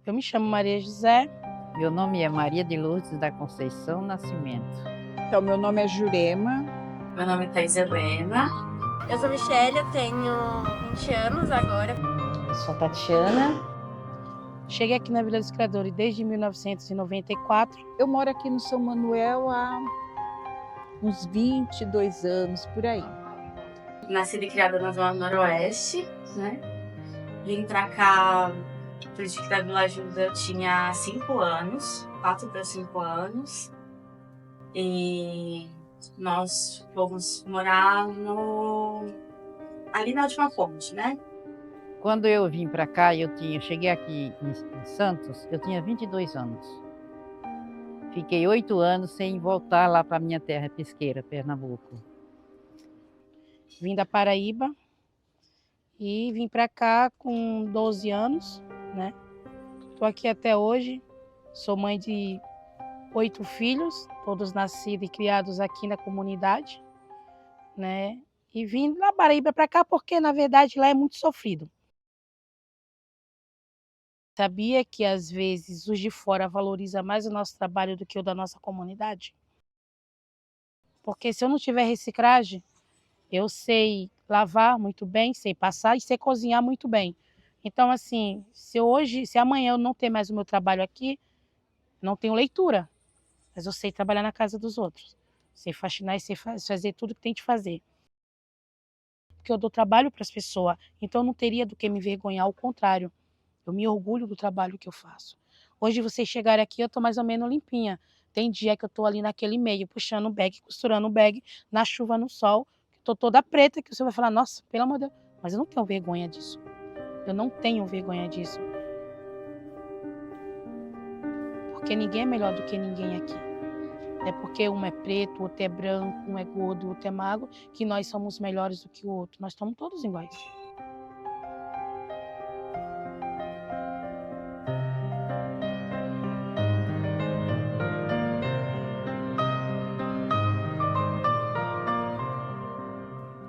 Eu me chamo Maria José. Meu nome é Maria de Lourdes da Conceição Nascimento. Então, meu nome é Jurema. Meu nome é Thais Helena. Eu sou Michele, eu tenho 20 anos agora. Eu sou Tatiana. Cheguei aqui na Vila dos Criadores desde 1994. Eu moro aqui no São Manuel há uns 22 anos, por aí. Nascida e criada na Zona Noroeste, né? Vim pra cá, acredito que da Vila Ajuda eu tinha 5 anos, 4 para 5 anos. E nós fomos morar ali na última ponte, né? Quando eu vim para cá, cheguei aqui em Santos, eu tinha 22 anos. Fiquei 8 anos sem voltar lá para minha terra pesqueira, Pernambuco. Vim da Paraíba e vim para cá com 12 anos, né? Estou aqui até hoje, sou mãe de 8 filhos, todos nascidos e criados aqui na comunidade, né? E vim da Paraíba para cá porque, na verdade, lá é muito sofrido. Sabia que, às vezes, os de fora valorizam mais o nosso trabalho do que o da nossa comunidade? Porque se eu não tiver reciclagem, eu sei lavar muito bem, sei passar e sei cozinhar muito bem. Então, assim, se amanhã eu não ter mais o meu trabalho aqui, não tenho leitura, mas eu sei trabalhar na casa dos outros. Sei faxinar e sei fazer tudo que tem de fazer. Porque eu dou trabalho para as pessoas, então eu não teria do que me envergonhar, ao contrário. Eu me orgulho do trabalho que eu faço. Hoje vocês chegarem aqui, eu estou mais ou menos limpinha. Tem dia que eu estou ali naquele meio, puxando o bag, costurando o bag, na chuva, no sol. Estou toda preta, que você vai falar, nossa, pelo amor de Deus. Mas eu não tenho vergonha disso. Eu não tenho vergonha disso. Porque ninguém é melhor do que ninguém aqui. É porque um é preto, outro é branco, um é gordo, outro é magro, que nós somos melhores do que o outro. Nós estamos todos iguais.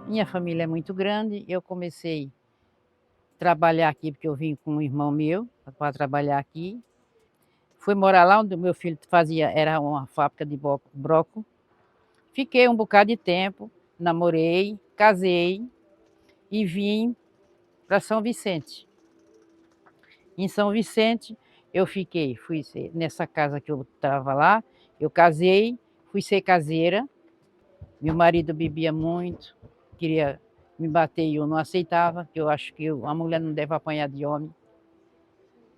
Minha família é muito grande, eu comecei a trabalhar aqui, porque eu vim com um irmão meu para trabalhar aqui. Fui morar lá onde o meu filho era uma fábrica de broco. Fiquei um bocado de tempo, namorei, casei e vim para São Vicente. Em São Vicente eu fui nessa casa que eu estava lá, eu casei, fui ser caseira. Meu marido bebia muito, queria me bater e eu não aceitava, que eu acho que a mulher não deve apanhar de homem.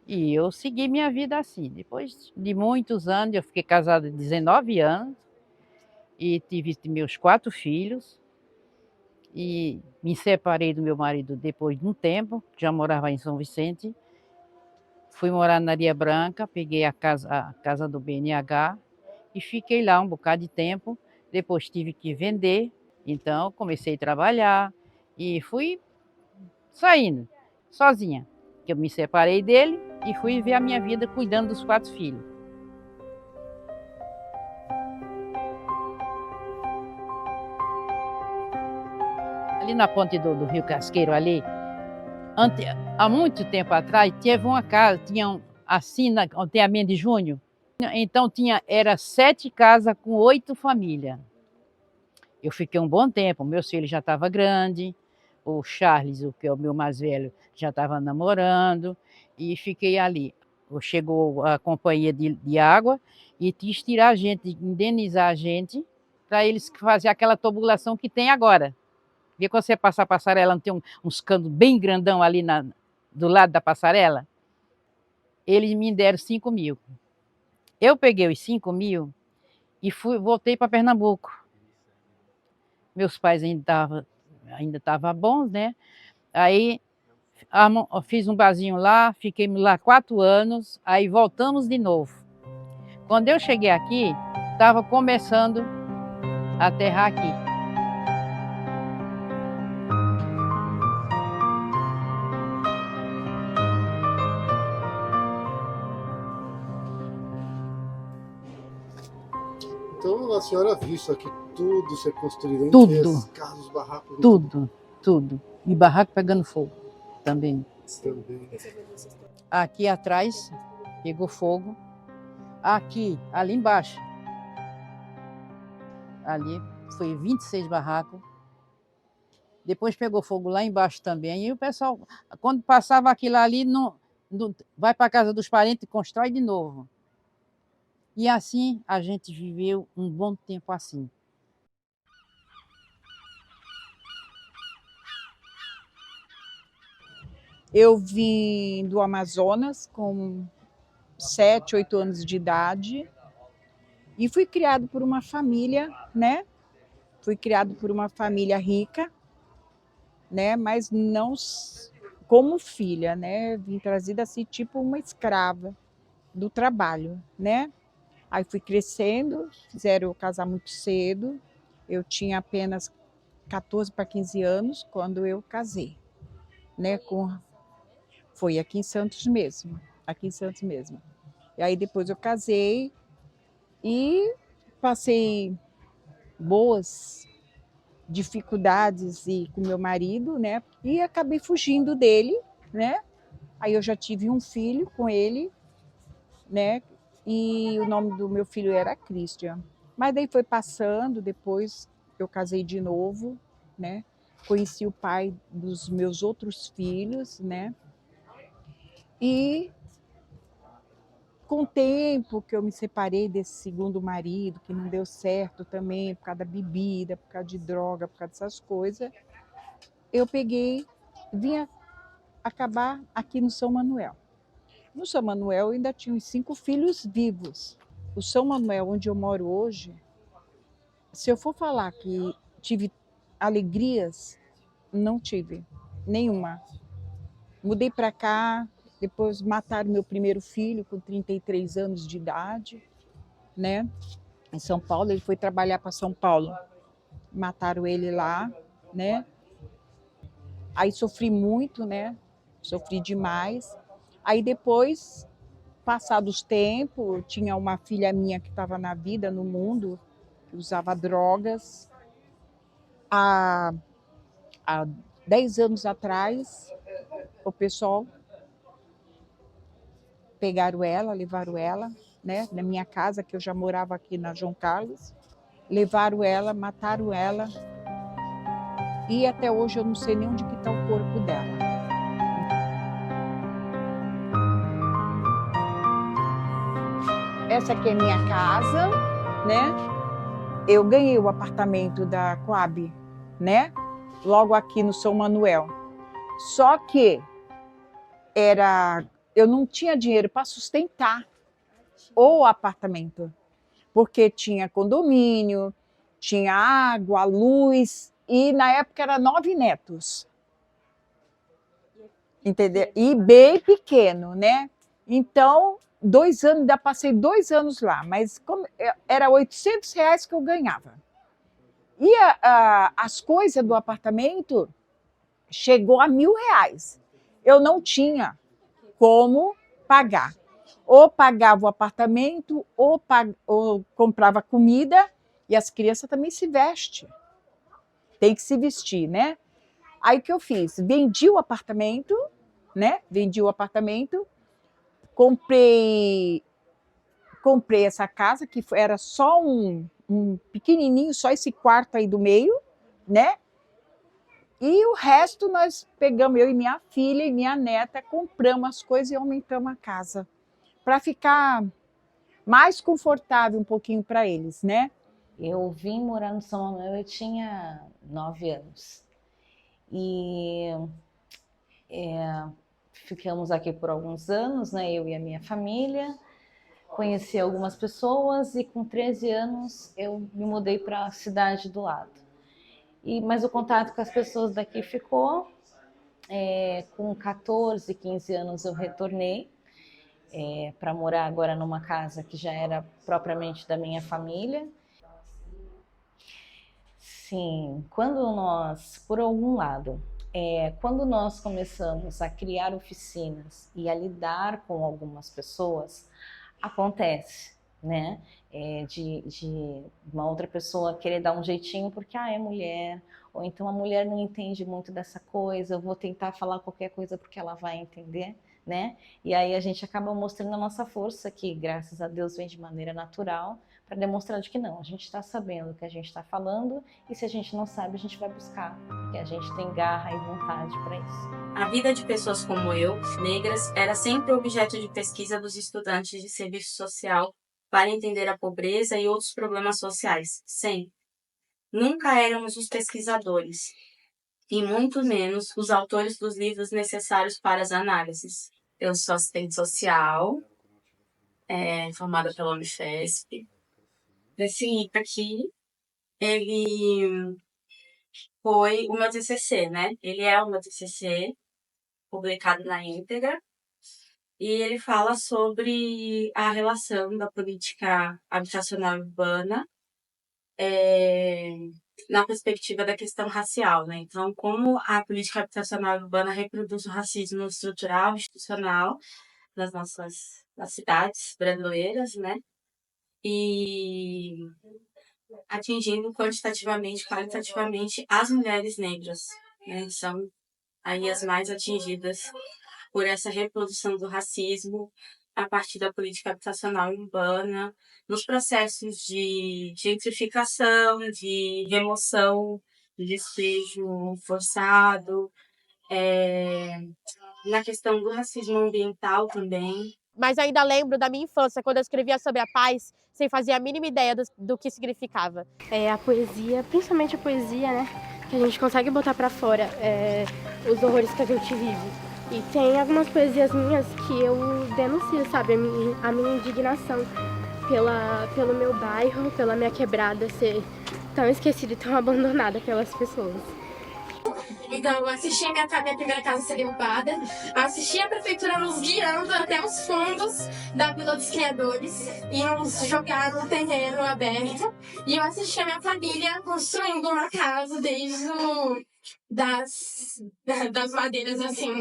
E eu segui minha vida assim. Depois de muitos anos, eu fiquei casada 19 anos e tive meus 4 filhos. E me separei do meu marido depois de um tempo, já morava em São Vicente. Fui morar na Areia Branca, peguei a casa do BNH e fiquei lá um bocado de tempo. Depois tive que vender, então comecei a trabalhar e fui saindo sozinha. Eu me separei dele e fui ver a minha vida cuidando dos 4 filhos. Ali na ponte do Rio Casqueiro, ali, há muito tempo atrás, teve uma casa, tinha assim, tem a Mendes Júnior, então era 7 casas com 8 famílias. Eu fiquei um bom tempo, meus filhos já estavam grandes, o Charles, que é o meu mais velho, já estava namorando, e fiquei ali. Chegou a companhia de água e quis tirar a gente, indenizar a gente, para eles fazerem aquela tubulação que tem agora. Porque quando você passa a passarela, não tem uns canos bem grandão ali do lado da passarela? Eles me deram 5 mil. Eu peguei os 5 mil e voltei para Pernambuco. Meus pais ainda estavam bons, né? Aí fiz um barzinho lá, fiquei lá 4 anos, aí voltamos de novo. Quando eu cheguei aqui, estava começando a aterrar aqui. Então a senhora viu isso aqui tudo ser construído? Tudo. As casas, os barracos? Tudo. E barraco pegando fogo também. Também. Aqui atrás pegou fogo. Aqui, ali embaixo, ali foi 26 barracos. Depois pegou fogo lá embaixo também. E o pessoal, quando passava aquilo ali, vai para a casa dos parentes e constrói de novo. E assim a gente viveu um bom tempo assim. Eu vim do Amazonas com 7, 8 anos de idade e fui criado por uma família, né? Fui criado por uma família rica, né? Mas não como filha, né? Vim trazida assim, tipo uma escrava do trabalho, né? Aí fui crescendo, fizeram eu casar muito cedo. Eu tinha apenas 14 para 15 anos quando eu casei, né? Foi aqui em Santos mesmo, aqui em Santos mesmo. E aí depois eu casei e passei boas dificuldades com meu marido, né? E acabei fugindo dele, né? Aí eu já tive um filho com ele, né? E o nome do meu filho era Christian. Mas daí foi passando, depois eu casei de novo, né? Conheci o pai dos meus outros filhos, né? E com o tempo que eu me separei desse segundo marido, que não deu certo também, por causa da bebida, por causa de droga, por causa dessas coisas, eu vim acabar aqui no São Manuel. No São Manuel eu ainda tinha uns 5 filhos vivos. O São Manuel, onde eu moro hoje, se eu for falar que tive alegrias, não tive nenhuma. Mudei para cá, depois mataram meu primeiro filho com 33 anos de idade, né? Em São Paulo, ele foi trabalhar para São Paulo. Mataram ele lá, né? Aí sofri muito, né? Sofri demais. Aí depois, passados os tempos, tinha uma filha minha que estava na vida, no mundo, que usava drogas. Há 10 anos atrás, o pessoal pegaram ela, levaram ela, né, na minha casa, que eu já morava aqui na João Carlos, levaram ela, mataram ela, e até hoje eu não sei nem onde que está o corpo dela. Essa aqui é minha casa, né? Eu ganhei o apartamento da Coab, né? Logo aqui no São Manuel. Só que eu não tinha dinheiro para sustentar o apartamento, porque tinha condomínio, tinha água, luz, e na época era 9 netos. Entendeu? E bem pequeno, né? Então, 2 anos, ainda passei 2 anos lá, mas era R$800 que eu ganhava. E as coisas do apartamento chegou a R$1.000. Eu não tinha como pagar. Ou pagava o apartamento, ou comprava comida, e as crianças também se vestem. Tem que se vestir, né? Aí o que eu fiz? Vendi o apartamento, né? Vendi o apartamento, comprei essa casa, que era só um pequenininho, só esse quarto aí do meio, né? E o resto nós pegamos, eu e minha filha e minha neta, compramos as coisas e aumentamos a casa, para ficar mais confortável um pouquinho para eles, né? Eu vim morar no São Manuel, eu tinha 9 anos. E ficamos aqui por alguns anos, né? Eu e a minha família. Conheci algumas pessoas e com 13 anos eu me mudei para a cidade do lado. Mas o contato com as pessoas daqui ficou. Com 14, 15 anos eu retornei para morar agora numa casa que já era propriamente da minha família. Sim, por algum lado, quando nós começamos a criar oficinas e a lidar com algumas pessoas, acontece, né? De uma outra pessoa querer dar um jeitinho porque é mulher, ou então a mulher não entende muito dessa coisa, eu vou tentar falar qualquer coisa porque ela vai entender, né? E aí a gente acaba mostrando a nossa força, que graças a Deus vem de maneira natural, para demonstrar de que não, a gente está sabendo o que a gente está falando, e se a gente não sabe, a gente vai buscar, porque a gente tem garra e vontade para isso. A vida de pessoas como eu, negras, era sempre objeto de pesquisa dos estudantes de serviço social para entender a pobreza e outros problemas sociais. Sempre. Nunca éramos os pesquisadores, e muito menos os autores dos livros necessários para as análises. Eu sou assistente social, formada pela Unifesp. Esse livro aqui, ele foi o meu TCC, né? Ele é o meu TCC, publicado na íntegra, e ele fala sobre a relação da política habitacional urbana na perspectiva da questão racial, né? Então, como a política habitacional urbana reproduz o racismo estrutural, institucional das cidades brasileiras, né? E atingindo quantitativamente, qualitativamente as mulheres negras, né? São aí as mais atingidas por essa reprodução do racismo a partir da política habitacional urbana, nos processos de gentrificação, de remoção, de despejo forçado, na questão do racismo ambiental também. Mas ainda lembro da minha infância, quando eu escrevia sobre a paz, sem fazer a mínima ideia do que significava. A poesia, principalmente a poesia, né? Que a gente consegue botar pra fora os horrores que a gente vive. E tem algumas poesias minhas que eu denuncio, sabe? A minha indignação pelo meu bairro, pela minha quebrada ser tão esquecida e tão abandonada pelas pessoas. Então, eu assisti a minha primeira casa ser derrubada, assisti a prefeitura nos guiando até os fundos da Vila dos Criadores e nos jogar no terreno aberto. E eu assisti a minha família construindo uma casa desde das madeiras, assim,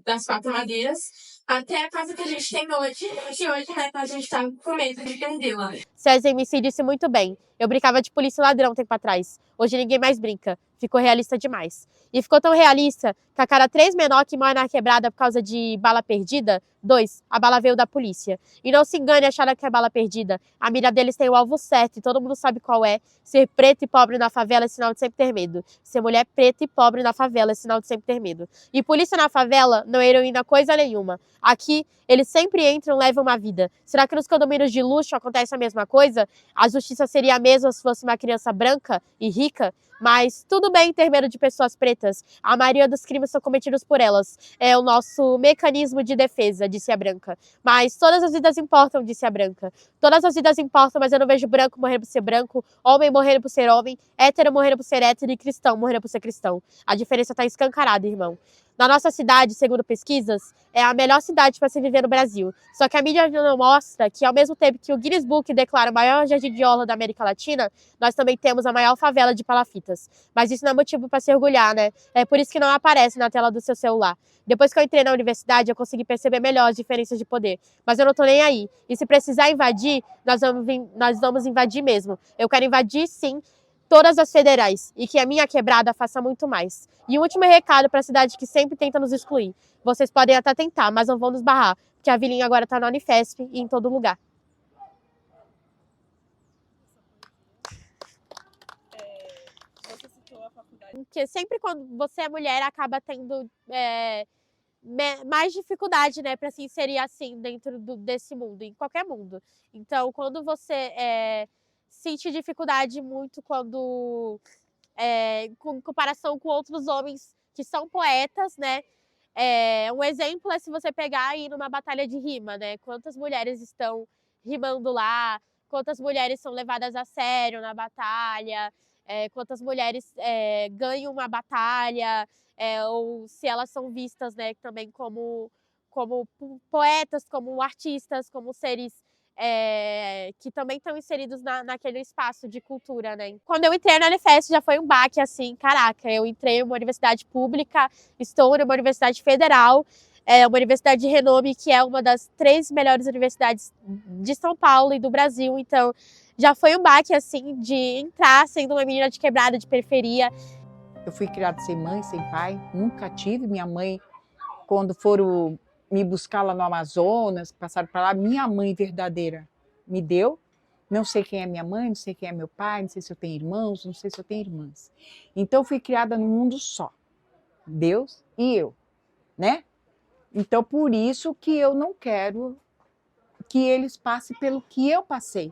das 4 madeiras, até a casa que a gente tem hoje, que hoje, né, a gente tá com medo de perdê-la. César MC disse muito bem. Eu brincava de polícia e ladrão um tempo atrás. Hoje ninguém mais brinca. Ficou realista demais. E ficou tão realista que a cada 3 menor que morre na quebrada por causa de bala perdida, 2, a bala veio da polícia. E não se engane achando que é bala perdida. A mira deles tem o alvo certo e todo mundo sabe qual é. Ser preto e pobre na favela é sinal de sempre ter medo. Ser mulher preta e pobre na favela é sinal de sempre ter medo. E polícia na favela não é heroína coisa nenhuma. Aqui, eles sempre entram e levam uma vida. Será que nos condomínios de luxo acontece a mesma coisa? A justiça seria a mesma se fosse uma criança branca e rica? Mas tudo bem ter medo de pessoas pretas. A maioria dos crimes são cometidos por elas. É o nosso mecanismo de defesa, disse a branca. Mas todas as vidas importam, disse a branca. Todas as vidas importam, mas eu não vejo branco morrer por ser branco, homem morrer por ser homem, hétero morrer por ser hétero e cristão morrer por ser cristão. A diferença está escancarada, irmão. Na nossa cidade, segundo pesquisas, é a melhor cidade para se viver no Brasil. Só que a mídia não mostra que, ao mesmo tempo que o Guinness Book declara o maior jardim de orla da América Latina, nós também temos a maior favela de palafitas. Mas isso não é motivo para se orgulhar, né? É por isso que não aparece na tela do seu celular. Depois que eu entrei na universidade, eu consegui perceber melhor as diferenças de poder. Mas eu não tô nem aí. E se precisar invadir, nós vamos invadir mesmo. Eu quero invadir, sim, todas as federais, e que a minha quebrada faça muito mais. E um último recado para a cidade que sempre tenta nos excluir. Vocês podem até tentar, mas não vão nos barrar, porque a vilinha agora está na Unifesp e em todo lugar. Você citou a faculdade. Porque sempre quando você é mulher, acaba tendo mais dificuldade, né, para se inserir assim dentro desse mundo, em qualquer mundo. Então, quando você sente dificuldade muito quando em comparação com outros homens que são poetas, né? Um exemplo é se você pegar e ir numa batalha de rima, né? Quantas mulheres estão rimando lá, quantas mulheres são levadas a sério na batalha, quantas mulheres ganham uma batalha, ou se elas são vistas, né, também como poetas, como artistas, como seres que também estão inseridos naquele espaço de cultura, né? Quando eu entrei na Unifesp já foi um baque, assim, caraca, eu entrei em uma universidade pública, estou numa universidade federal, É uma universidade de renome, que é uma das 3 melhores universidades de São Paulo e do Brasil. Então, já foi um baque, assim, de entrar sendo uma menina de quebrada, de periferia. Eu fui criada sem mãe, sem pai, nunca tive. Minha mãe, quando foram me buscar lá no Amazonas, passaram para lá, minha mãe verdadeira me deu. Não sei quem é minha mãe, não sei quem é meu pai, não sei se eu tenho irmãos, não sei se eu tenho irmãs. Então, fui criada num mundo só, Deus e eu, né? Então, por isso que eu não quero que eles passem pelo que eu passei.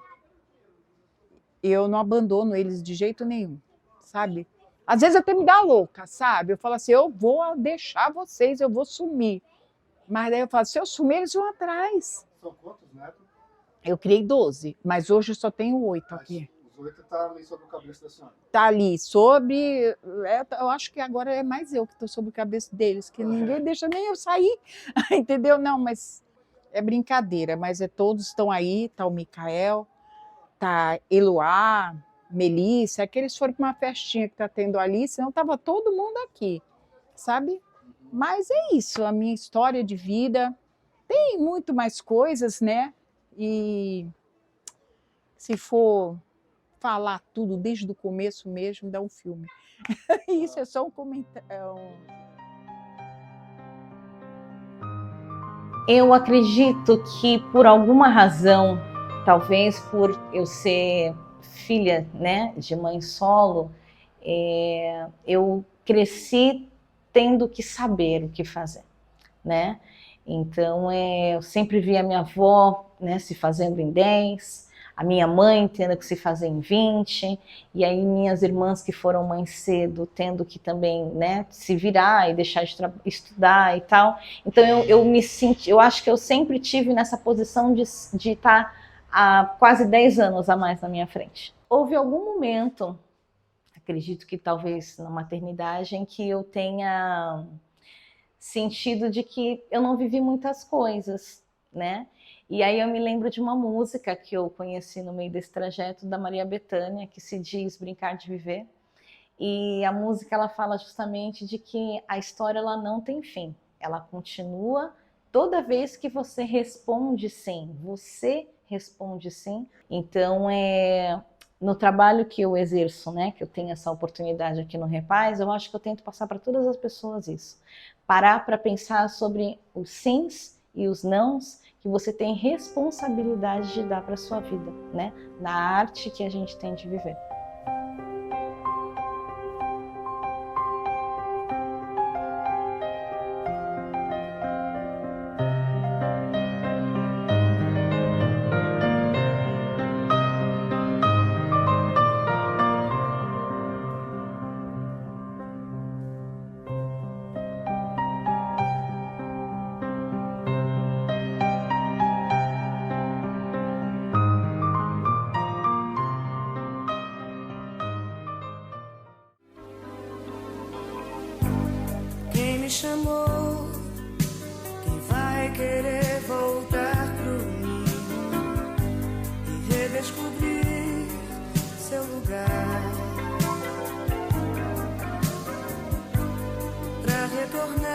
Eu não abandono eles de jeito nenhum, sabe? Às vezes até me dá louca, sabe? Eu falo assim, eu vou deixar vocês, eu vou sumir. Mas daí eu falo, se eu sumir, eles vão atrás. São quantos netos? Eu criei 12, mas hoje eu só tenho 8 aqui. Os 8 estão ali sobre a cabeça da senhora. Tá ali, sobre... eu acho que agora é mais eu que estou sobre a cabeça deles, que ninguém deixa nem eu sair, entendeu? Não, mas é brincadeira, mas todos estão aí, tá o Micael, tá Eloá, Melissa, é que eles foram para uma festinha que tá tendo ali, senão tava todo mundo aqui, sabe? Mas é isso, a minha história de vida, tem muito mais coisas, né? E se for falar tudo desde o começo mesmo, dá um filme. Isso é só um comentário. Eu acredito que por alguma razão, talvez por eu ser filha, né, de mãe solo, eu cresci tendo que saber o que fazer, né? Então, eu sempre vi a minha avó, né, se fazendo em 10, a minha mãe tendo que se fazer em 20, e aí minhas irmãs que foram mães cedo, tendo que também, né, se virar e deixar de estudar e tal. Então, eu me senti, eu acho que eu sempre tive nessa posição de estar há quase 10 anos a mais na minha frente. Houve algum momento, acredito que talvez na maternidade, em que eu tenha sentido de que eu não vivi muitas coisas, né? E aí eu me lembro de uma música que eu conheci no meio desse trajeto da Maria Bethânia, que se diz Brincar de Viver. E a música ela fala justamente de que a história ela não tem fim, ela continua toda vez que você responde sim, você responde sim. Então no trabalho que eu exerço, né, que eu tenho essa oportunidade aqui no Repaz, eu acho que eu tento passar para todas as pessoas isso. Parar para pensar sobre os sims e os nãos que você tem responsabilidade de dar para a sua vida, né? Na arte que a gente tem de viver. Quem me chamou? Quem vai querer voltar pro ninho e redescobrir seu lugar? Pra retornar